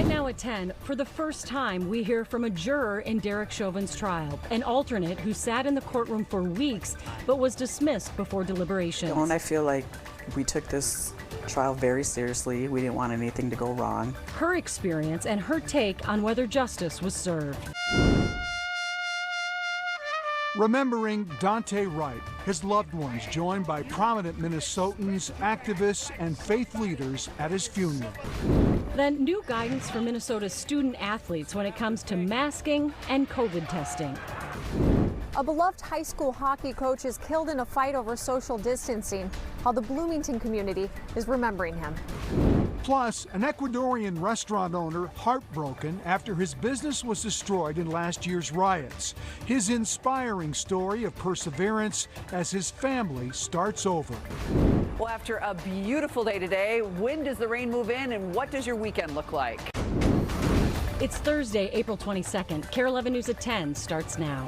Right now at 10, for the first time, we hear from a juror in Derek Chauvin's trial, an alternate who sat in the courtroom for weeks but was dismissed before deliberations. And I feel like we took this trial very seriously. We didn't want anything to go wrong. Her experience and her take on whether justice was served. Remembering Dante Wright, his loved ones joined by prominent Minnesotans, activists, and faith leaders at his funeral. Then new guidance for Minnesota's student athletes when it comes to masking and COVID testing. A beloved high school hockey coach is killed in a fight over social distancing, while the Bloomington community is remembering him. Plus, an Ecuadorian restaurant owner heartbroken after his business was destroyed in last year's riots. His inspiring story of perseverance as his family starts over. Well, after a beautiful day today, when does the rain move in and what does your weekend look like? It's Thursday, April 22nd. KARE 11 News at 10 starts now.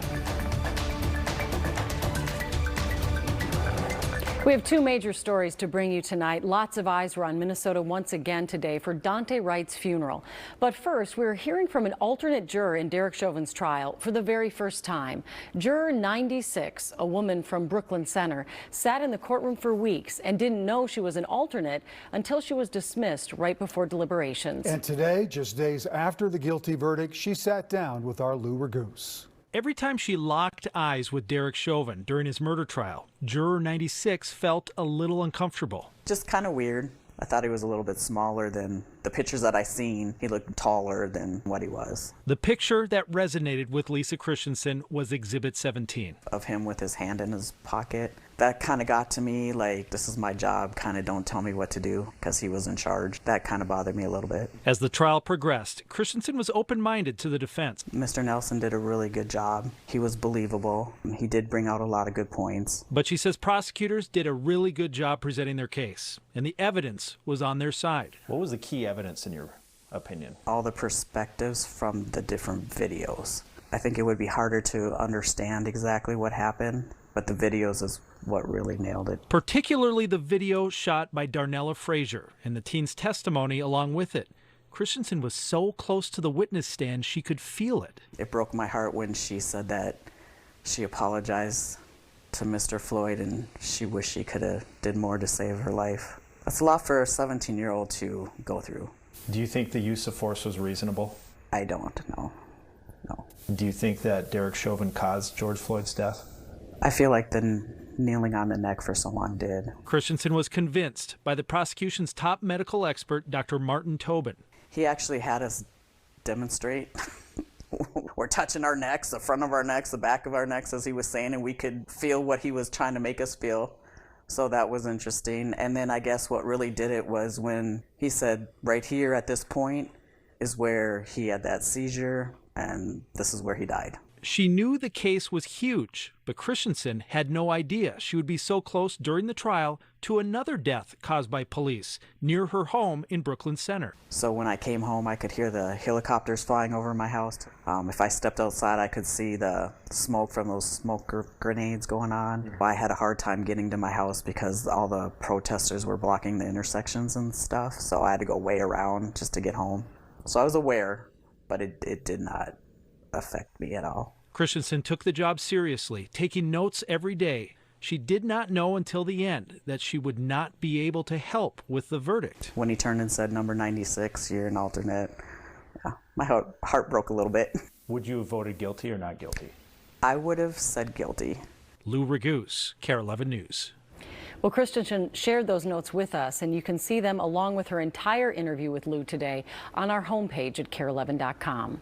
We have two major stories to bring you tonight. Lots of eyes were on Minnesota once again today for Dante Wright's funeral. But first, we're hearing from an alternate juror in Derek Chauvin's trial for the very first time. Juror 96, a woman from Brooklyn Center, sat in the courtroom for weeks and didn't know she was an alternate until she was dismissed right before deliberations. And today, just days after the guilty verdict, she sat down with our Lou Ragoose. Every time she locked eyes with Derek Chauvin during his murder trial, Juror 96 felt a little uncomfortable. Just kind of weird. I thought he was a little bit smaller than the pictures that I seen. He looked taller than what he was. The picture that resonated with Lisa Christensen was Exhibit 17. Of him with his hand in his pocket. That kind of got to me, like, this is my job, kind of don't tell me what to do, because he was in charge. That kind of bothered me a little bit. As the trial progressed, Christensen was open-minded to the defense. Mr. Nelson did a really good job. He was believable. He did bring out a lot of good points. But she says prosecutors did a really good job presenting their case, and the evidence was on their side. What was the key evidence in your opinion? All the perspectives from the different videos. I think it would be harder to understand exactly what happened, but the videos is what really nailed it. Particularly the video shot by Darnella Frazier and the teen's testimony along with it. Christensen was so close to the witness stand she could feel it. It broke my heart when she said that she apologized to Mr. Floyd and she wished she could have did more to save her life. That's a lot for a 17-year-old to go through. Do you think the use of force was reasonable? I don't know. No. Do you think that Derek Chauvin caused George Floyd's death? I feel like the kneeling on the neck for so long did. Christensen was convinced by the prosecution's top medical expert, Dr. Martin Tobin. He actually had us demonstrate. We're touching our necks, the front of our necks, the back of our necks, as he was saying, and we could feel what he was trying to make us feel. So that was interesting. And then I guess what really did it was when he said, right here at this point is where he had that seizure, and this is where he died. She knew the case was huge, but Christensen had no idea she would be so close during the trial to another death caused by police near her home in Brooklyn Center. So when I came home, I could hear the helicopters flying over my house. If I stepped outside, I could see the smoke from those smoke grenades going on. I had a hard time getting to my house because all the protesters were blocking the intersections and stuff, so I had to go way around just to get home. So I was aware, but it did not affect me at all. Christensen took the job seriously, taking notes every day. She did not know until the end that she would not be able to help with the verdict. When he turned and said, number 96, you're an alternate, yeah, my heart broke a little bit. Would you have voted guilty or not guilty? I would have said guilty. Lou Ragoose, KARE 11 News. Well, Christensen shared those notes with us, and you can see them along with her entire interview with Lou today on our homepage at KARE11.com.